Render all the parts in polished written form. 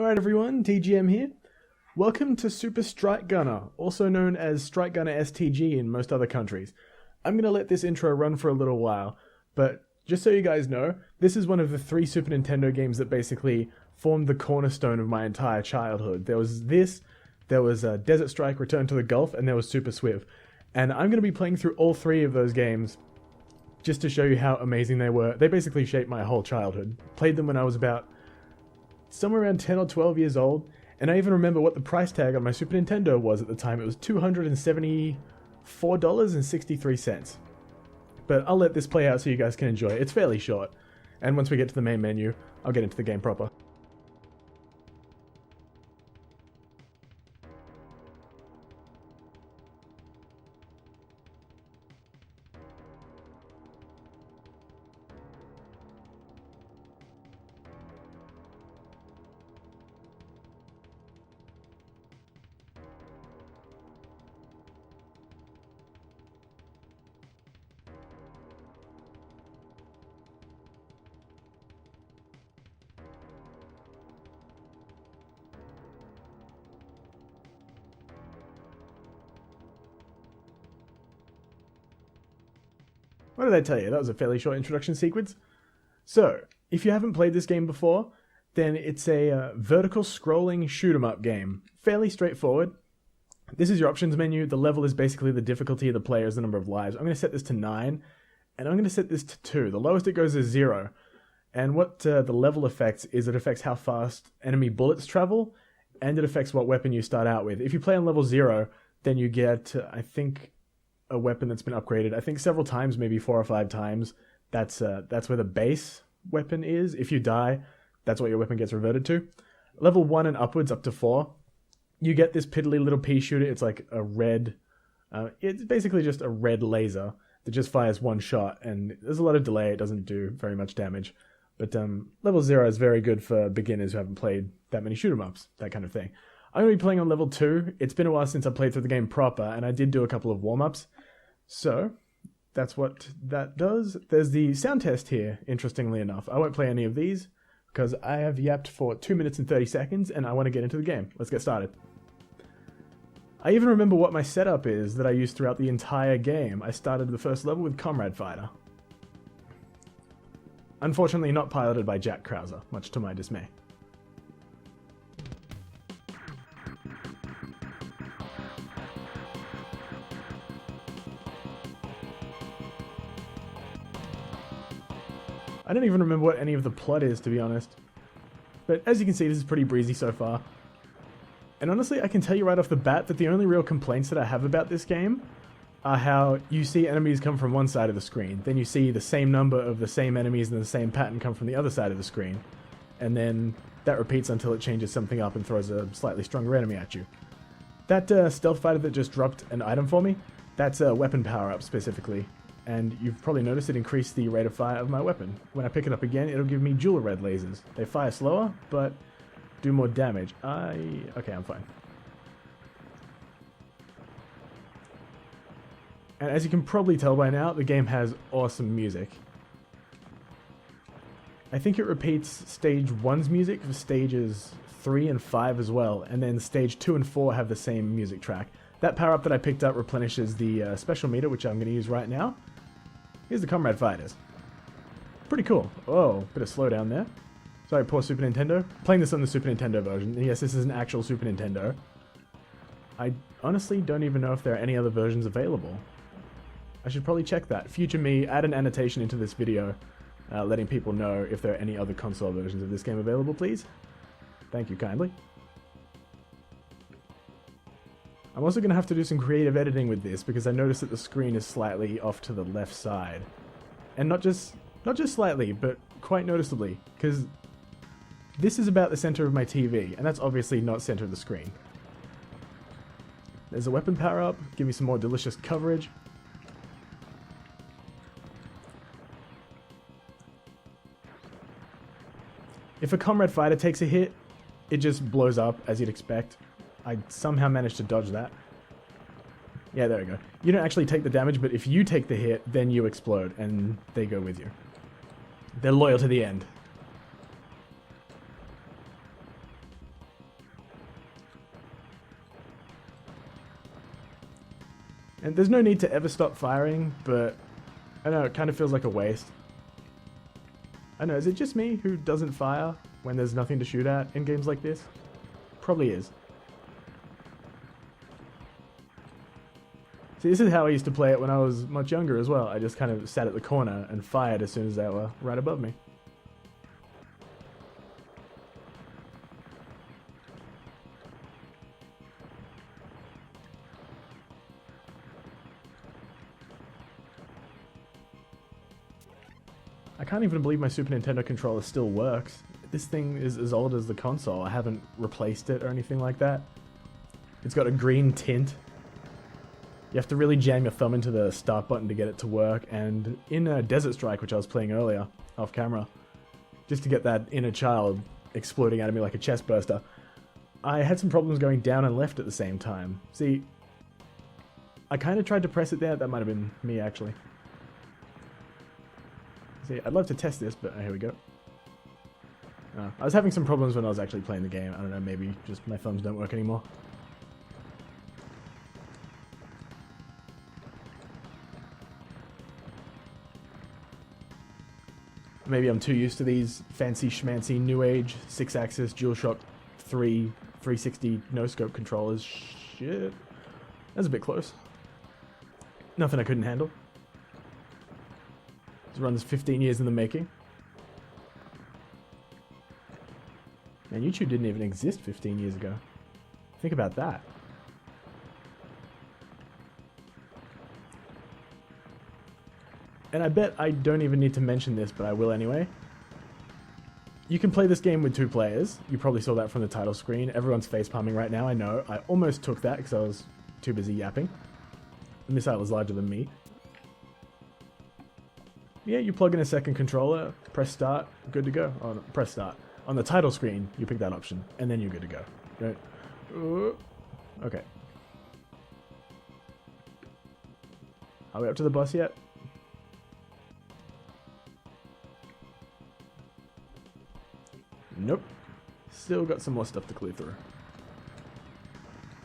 Alright everyone, TGM here. Welcome to Super Strike Gunner, also known as Strike Gunner S.T.G in most other countries. I'm going to let this intro run for a little while, but just so you guys know, this is one of the 3 Super Nintendo games that basically formed the cornerstone of my entire childhood. There was this, there was Desert Strike, Return to the Gulf, and there was Super Swift. And I'm going to be playing through all 3 of those games just to show you how amazing they were. They basically shaped my whole childhood. Played them when I was about somewhere around 10 or 12 years old, and I even remember what the price tag on my Super Nintendo was at the time. It was $274.63. But I'll let this play out so you guys can enjoy it. It's fairly short, and once we get to the main menu, I'll get into the game proper. What did I tell you? That was a fairly short introduction sequence. So, if you haven't played this game before, then it's a vertical scrolling shoot 'em up game. Fairly straightforward. This is your options menu. The level is basically the difficulty of the players, the number of lives. I'm going to set this to 9, and I'm going to set this to 2. The lowest it goes is 0. And what the level affects is it affects how fast enemy bullets travel, and it affects what weapon you start out with. If you play on level 0, then you get, I think, a weapon that's been upgraded, I think several times, maybe 4 or 5 times. That's where the base weapon is. If you die, that's what your weapon gets reverted to. Level 1 and upwards, up to 4, you get this piddly little pea shooter. It's like a red, it's basically just a red laser that just fires one shot, and there's a lot of delay. It doesn't do very much damage. But level 0 is very good for beginners who haven't played that many shoot 'em ups, that kind of thing. I'm going to be playing on level 2. It's been a while since I played through the game proper, and I did do a couple of warm-ups. So, that's what that does. There's the sound test here, interestingly enough. I won't play any of these, because I have yapped for 2 minutes and 30 seconds, and I want to get into the game. Let's get started. I even remember what my setup is that I used throughout the entire game. I started the first level with Comrade Fighter. Unfortunately not piloted by Jack Krauser, much to my dismay. I don't even remember what any of the plot is, to be honest. But as you can see, this is pretty breezy so far. And honestly, I can tell you right off the bat that the only real complaints that I have about this game are how you see enemies come from one side of the screen, then you see the same number of the same enemies and the same pattern come from the other side of the screen, and then that repeats until it changes something up and throws a slightly stronger enemy at you. That stealth fighter that just dropped an item for me, that's a weapon power-up specifically. And you've probably noticed it increased the rate of fire of my weapon. When I pick it up again, it'll give me dual red lasers. They fire slower, but do more damage. Okay, I'm fine. And as you can probably tell by now, the game has awesome music. I think it repeats stage 1's music for stages 3 and 5 as well, and then stage 2 and 4 have the same music track. That power-up that I picked up replenishes the special meter, which I'm going to use right now. Here's the Comrade Fighters. Pretty cool. Oh, bit of slowdown there. Sorry, poor Super Nintendo. Playing this on the Super Nintendo version. Yes, this is an actual Super Nintendo. I honestly don't even know if there are any other versions available. I should probably check that. Future me, add an annotation into this video, letting people know if there are any other console versions of this game available, please. Thank you kindly. I'm also going to have to do some creative editing with this because I noticed that the screen is slightly off to the left side. And not just slightly, but quite noticeably, because this is about the center of my TV, and that's obviously not center of the screen. There's a weapon power-up, give me some more delicious coverage. If a Comrade Fighter takes a hit, it just blows up, as you'd expect. I somehow managed to dodge that. Yeah, there we go. You don't actually take the damage, but if you take the hit, then you explode, and they go with you. They're loyal to the end. And there's no need to ever stop firing, but I know it kind of feels like a waste. I know, is it just me who doesn't fire when there's nothing to shoot at in games like this? Probably is. See, this is how I used to play it when I was much younger as well. I just kind of sat at the corner and fired as soon as they were right above me. I can't even believe my Super Nintendo controller still works. This thing is as old as the console. I haven't replaced it or anything like that. It's got a green tint. You have to really jam your thumb into the start button to get it to work, and in Desert Strike, which I was playing earlier, off camera, just to get that inner child exploding out of me like a chest burster, I had some problems going down and left at the same time. See, I kind of tried to press it there. That might have been me, actually. See, I'd love to test this, but here we go. I was having some problems when I was actually playing the game. I don't know, maybe just my thumbs don't work anymore. Maybe I'm too used to these fancy schmancy new age 6-axis DualShock 3 360 no-scope controllers. Shit. That's a bit close. Nothing I couldn't handle. This run's 15 years in the making. Man, YouTube didn't even exist 15 years ago. Think about that. And I bet I don't even need to mention this, but I will anyway. You can play this game with 2 players. You probably saw that from the title screen. Everyone's facepalming right now, I know. I almost took that because I was too busy yapping. The missile is larger than me. Yeah, you plug in a second controller, press start, good to go. Oh, no, press start. On the title screen, you pick that option, and then you're good to go. Right? Okay. Are we up to the boss yet? Nope. Still got some more stuff to clear through.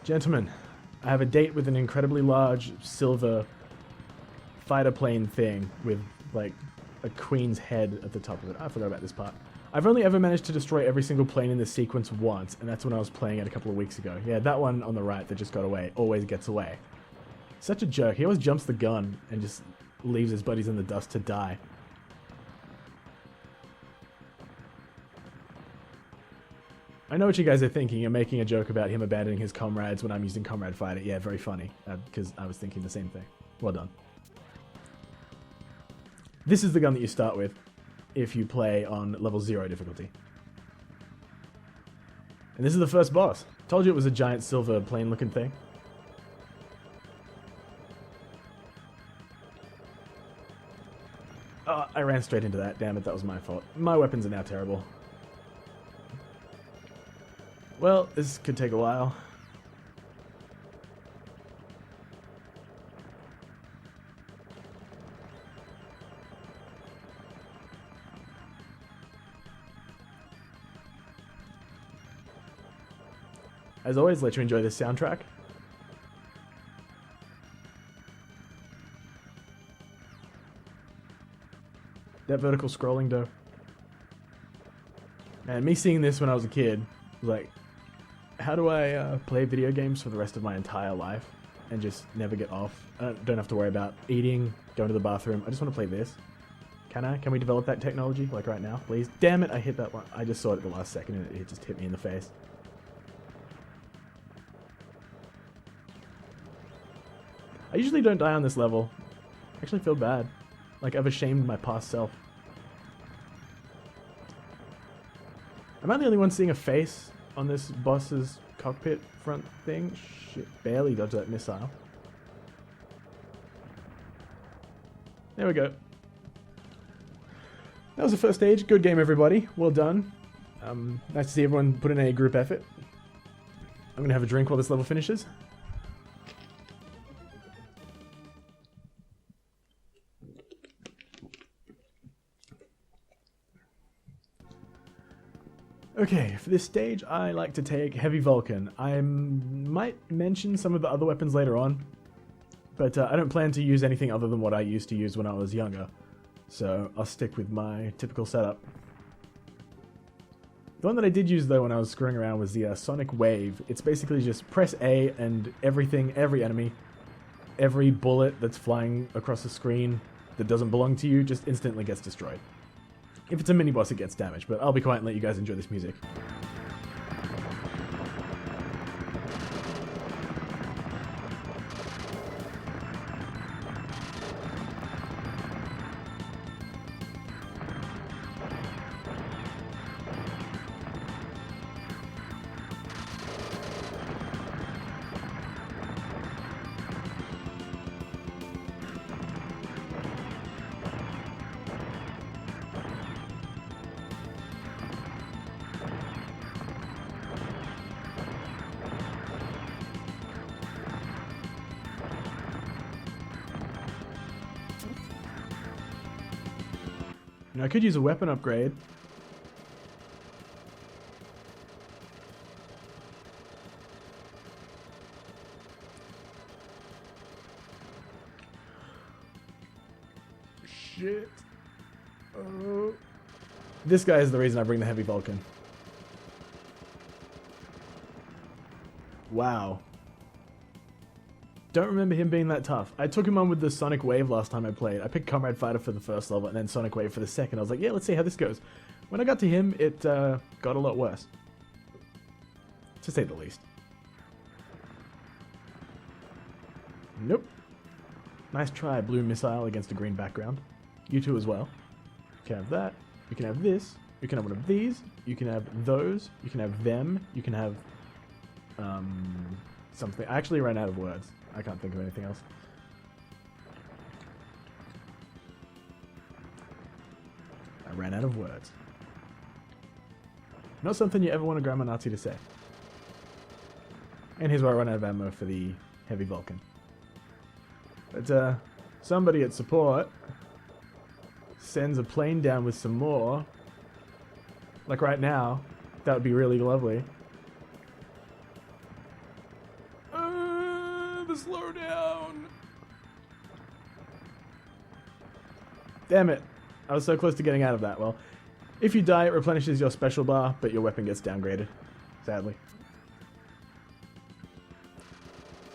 Gentlemen, I have a date with an incredibly large silver fighter plane thing with, like, a queen's head at the top of it. I forgot about this part. I've only ever managed to destroy every single plane in this sequence once, and that's when I was playing it a couple of weeks ago. Yeah, that one on the right that just got away always gets away. Such a jerk. He always jumps the gun and just leaves his buddies in the dust to die. I know what you guys are thinking. You're making a joke about him abandoning his comrades when I'm using Comrade Fighter. Yeah, very funny, because I was thinking the same thing. Well done. This is the gun that you start with if you play on level 0 difficulty. And this is the first boss. Told you it was a giant silver plane looking thing. Oh, I ran straight into that. Damn it, that was my fault. My weapons are now terrible. Well, this could take a while. As always, let you enjoy this soundtrack. That vertical scrolling though. And me seeing this when I was a kid, was like, how do I play video games for the rest of my entire life and just never get off? I don't have to worry about eating, going to the bathroom. I just want to play this. Can I? Can we develop that technology, like right now, please? Damn it, I hit that one. I just saw it at the last second and it just hit me in the face. I usually don't die on this level. I actually feel bad. Like I've ashamed my past self. Am I the only one seeing a face on this boss's cockpit front thing? Shit, barely dodged that missile. There we go. That was the first stage. Good game, everybody. Well done. Nice to see everyone put in a group effort. I'm gonna have a drink while this level finishes. Okay, for this stage, I like to take Heavy Vulcan. I might mention some of the other weapons later on, But I don't plan to use anything other than what I used to use when I was younger. So I'll stick with my typical setup. The one that I did use though when I was screwing around was the Sonic Wave. It's basically just press A and everything, every enemy, every bullet that's flying across the screen that doesn't belong to you just instantly gets destroyed. If it's a mini-boss, it gets damaged, but I'll be quiet and let you guys enjoy this music. I could use a weapon upgrade. Shit. Oh. This guy is the reason I bring the heavy Vulcan. Wow. Don't remember him being that tough. I took him on with the Sonic Wave last time I played. I picked Comrade Fighter for the first level and then Sonic Wave for the second. I was like, yeah, let's see how this goes. When I got to him, it got a lot worse. To say the least. Nope. Nice try, blue missile against a green background. You too as well. You can have that. You can have this. You can have one of these. You can have those. You can have them. You can have something. I actually ran out of words. I can't think of anything else. I ran out of words. Not something you ever want a Grandma Nazi to say. And here's where I run out of ammo for the heavy Vulcan. But somebody at support sends a plane down with some more. Like right now. That would be really lovely. The slowdown! Damn it. I was so close to getting out of that. Well, if you die, it replenishes your special bar, but your weapon gets downgraded. Sadly.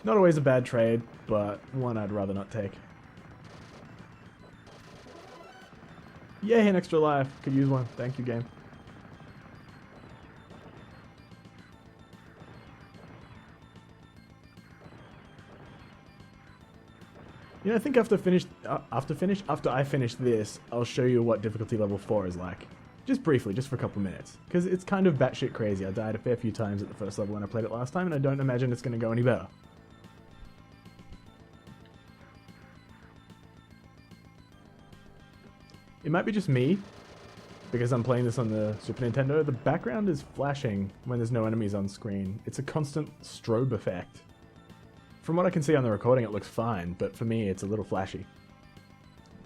Not always a bad trade, but one I'd rather not take. Yay, an extra life. Could use one. Thank you, game. You know, I think after I finish this, I'll show you what difficulty level 4 is like. Just briefly, just for a couple minutes. Because it's kind of batshit crazy. I died a fair few times at the first level when I played it last time, and I don't imagine it's going to go any better. It might be just me, because I'm playing this on the Super Nintendo. The background is flashing when there's no enemies on screen. It's a constant strobe effect. From what I can see on the recording, it looks fine, but for me, it's a little flashy.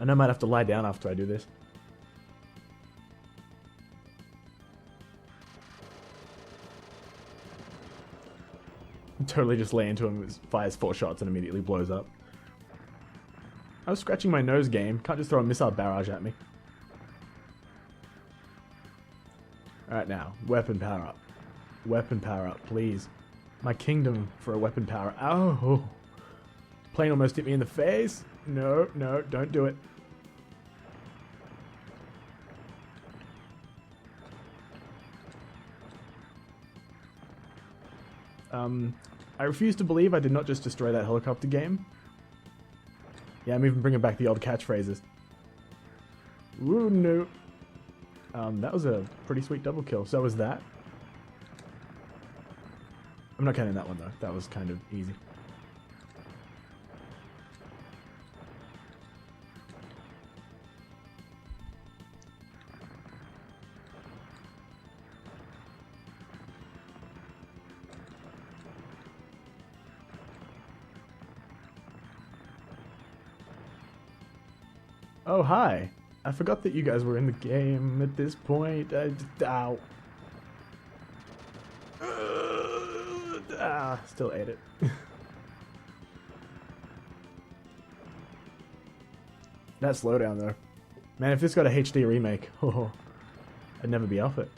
I know I might have to lie down after I do this. Totally just lay into him, fires 4 shots and immediately blows up. I was scratching my nose, game. Can't just throw a missile barrage at me. Alright now, weapon power up. Weapon power up, please. My kingdom for a weapon power. Oh! Plane almost hit me in the face. No, no, don't do it. I refuse to believe I did not just destroy that helicopter game. Yeah, I'm even bringing back the old catchphrases. Ooh, no. That was a pretty sweet double kill. So was that. I'm not counting that one though. That was kind of easy. Oh, hi. I forgot that you guys were in the game at this point. Ow. Still ate it. That slowdown though. Man, if this got a HD remake, oh, I'd never be off it.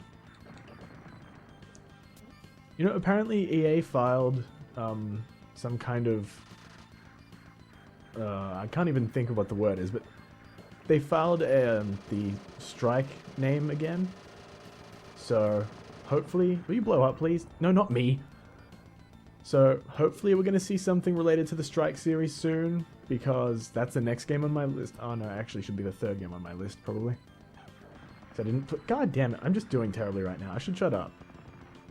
You know, apparently EA filed some kind of... I can't even think of what the word is, but they filed the Strike name again. So, hopefully... Will you blow up, please? No, not me. So, hopefully we're going to see something related to the Strike series soon, because that's the next game on my list. Oh no, actually should be the third game on my list, probably. So I didn't put... God damn it, I'm just doing terribly right now. I should shut up.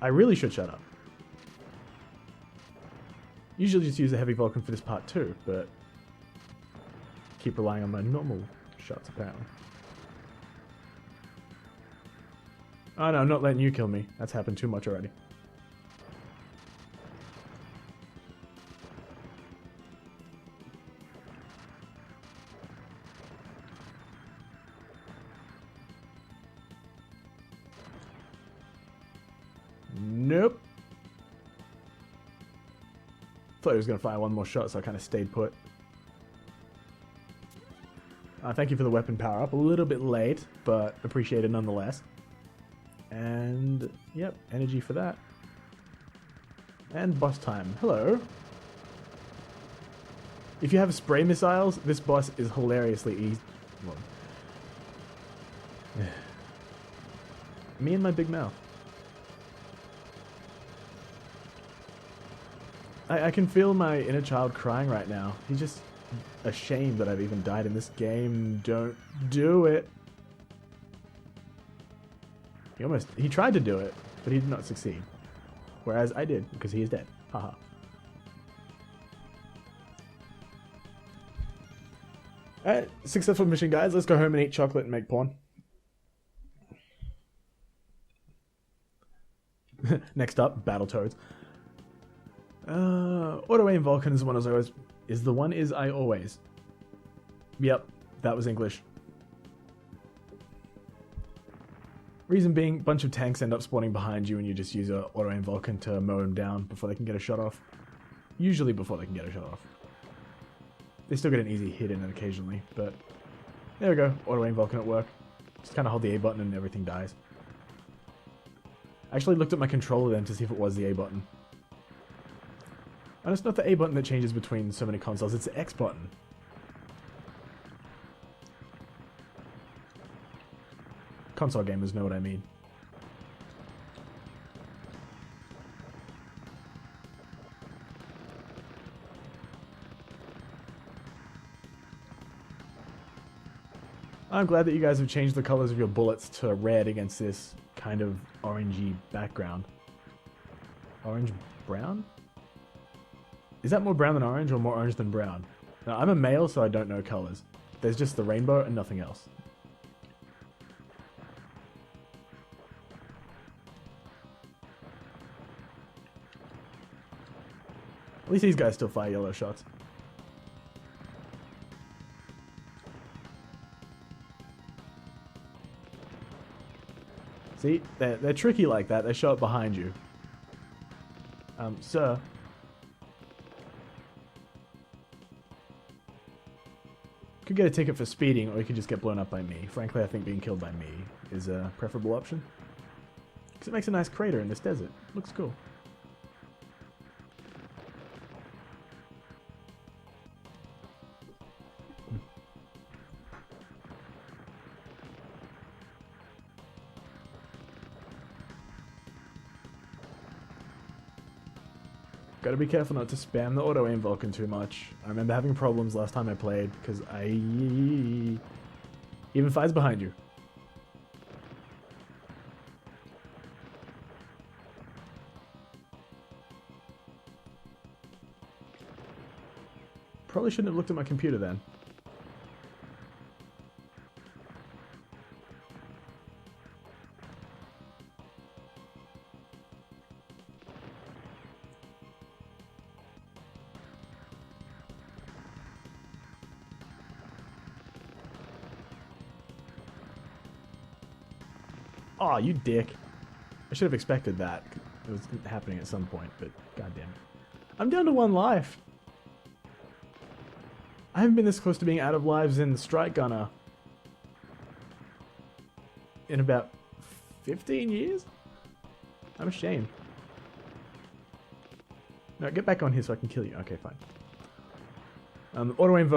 I really should shut up. Usually just use a heavy Vulcan for this part too, but keep relying on my normal shots apparently. Oh no, I'm not letting you kill me. That's happened too much already. Nope. Thought he was going to fire one more shot, so I kind of stayed put. Thank you for the weapon power up. A little bit late, but appreciated nonetheless. And, yep, energy for that. And boss time. Hello. If you have spray missiles, this boss is hilariously easy. Well, me and my big mouth. I can feel my inner child crying right now. He's just ashamed that I've even died in this game. Don't do it. He tried to do it, but he did not succeed. Whereas I did, because he is dead. Haha. Alright, successful mission, guys. Let's go home and eat chocolate and make porn. Next up, Battletoads. Auto aim Vulcan is the one I always... I always. Yep, that was English. Reason being, a bunch of tanks end up spawning behind you and you just use a auto aim Vulcan to mow them down before they can get a shot off. Usually before they can get a shot off. They still get an easy hit in it occasionally, but... There we go, auto aim Vulcan at work. Just kind of hold the A button and everything dies. I actually looked at my controller then to see if it was the A button. And it's not the A button that changes between so many consoles, it's the X button. Console gamers know what I mean. I'm glad that you guys have changed the colors of your bullets to red against this kind of orangey background. Orange-brown? Is that more brown than orange or more orange than brown? Now, I'm a male, so I don't know colors. There's just the rainbow and nothing else. At least these guys still fire yellow shots. See? They're tricky like that. They show up behind you. Sir. Could get a ticket for speeding, or you could just get blown up by me. Frankly, I think being killed by me is a preferable option. Because it makes a nice crater in this desert. Looks cool. Gotta be careful not to spam the auto-aim Vulcan too much. I remember having problems last time I played, because even fires behind you. Probably shouldn't have looked at my computer then. Aw, you dick. I should have expected that. It was happening at some point, but goddamn it. I'm down to 1 life. I haven't been this close to being out of lives in Strike Gunner in about 15 years? I'm ashamed. No, get back on here so I can kill you. Okay, fine. Auto-aim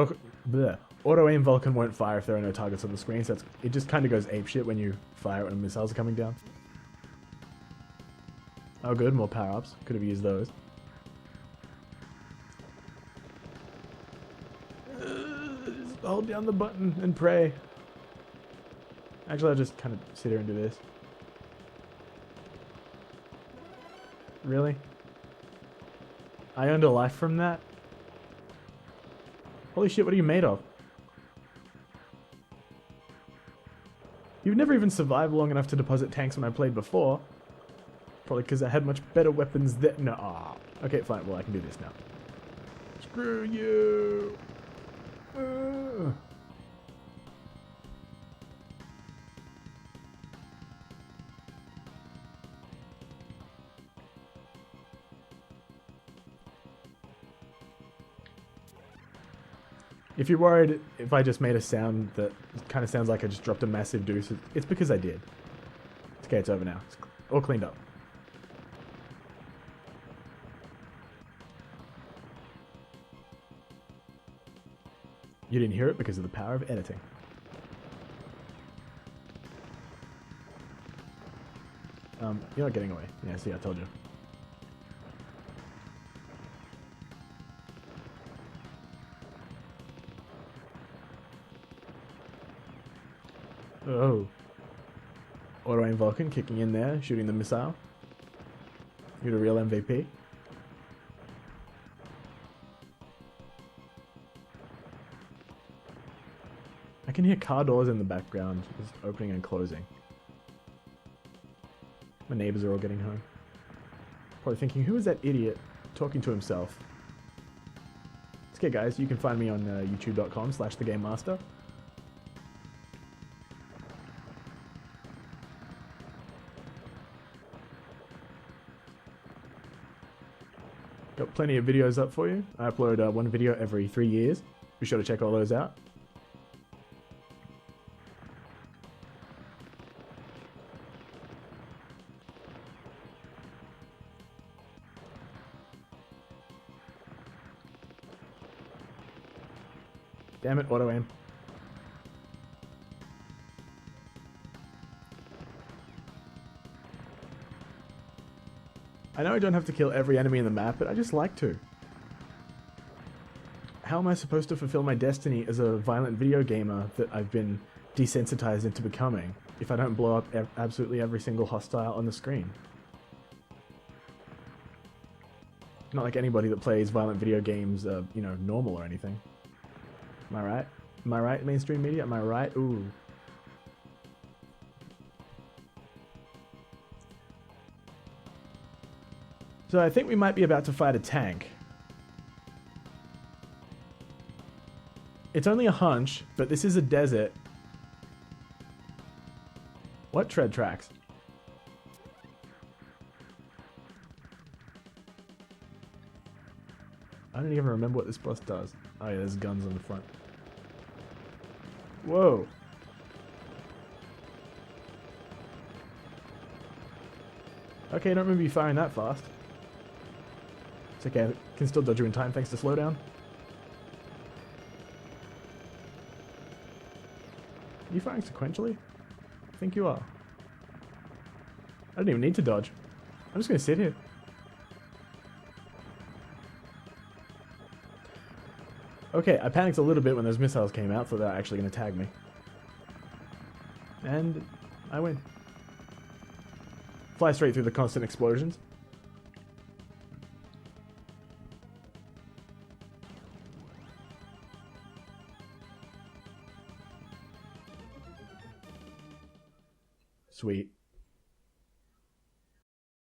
Vulcan won't fire if there are no targets on the screen, so it just kind of goes apeshit when you fire when missiles are coming down. Oh good, more power-ups. Could have used those. Just hold down the button and pray. Actually, I'll just kind of sit here and do this. Really? I earned a life from that? Holy shit, what are you made of? You've never even survived long enough to deposit tanks when I played before. Probably because I had much better weapons than... No. Oh. Okay, fine. Well, I can do this now. Screw you! If you're worried if I just made a sound that kind of sounds like I just dropped a massive deuce, it's because I did. It's okay, it's over now. It's all cleaned up. You didn't hear it because of the power of editing. You're not getting away. Yeah, see, I told you. Oh. Auto-aim Vulcan kicking in there, shooting the missile. You're the real MVP. I can hear car doors in the background, just opening and closing. My neighbors are all getting home. Probably thinking, who is that idiot talking to himself? It's okay guys, you can find me on youtube.com/thegamemaster. Got plenty of videos up for you. I upload one video every 3 years. Be sure to check all those out. Damn it, auto-aim. I know I don't have to kill every enemy in the map, but I just like to. How am I supposed to fulfill my destiny as a violent video gamer that I've been desensitized into becoming if I don't blow up absolutely every single hostile on the screen? Not like anybody that plays violent video games, you know, normal or anything. Am I right? Am I right, mainstream media? Am I right? Ooh. So I think we might be about to fight a tank. It's only a hunch, but this is a desert. What tread tracks? I don't even remember what this boss does. Oh yeah, there's guns on the front. Whoa. Okay, I don't remember you firing that fast. It's okay, I can still dodge you in time thanks to slowdown. Are you firing sequentially? I think you are. I don't even need to dodge. I'm just gonna sit here. Okay, I panicked a little bit when those missiles came out, so they're actually going to tag me. And I win. Fly straight through the constant explosions. Sweet.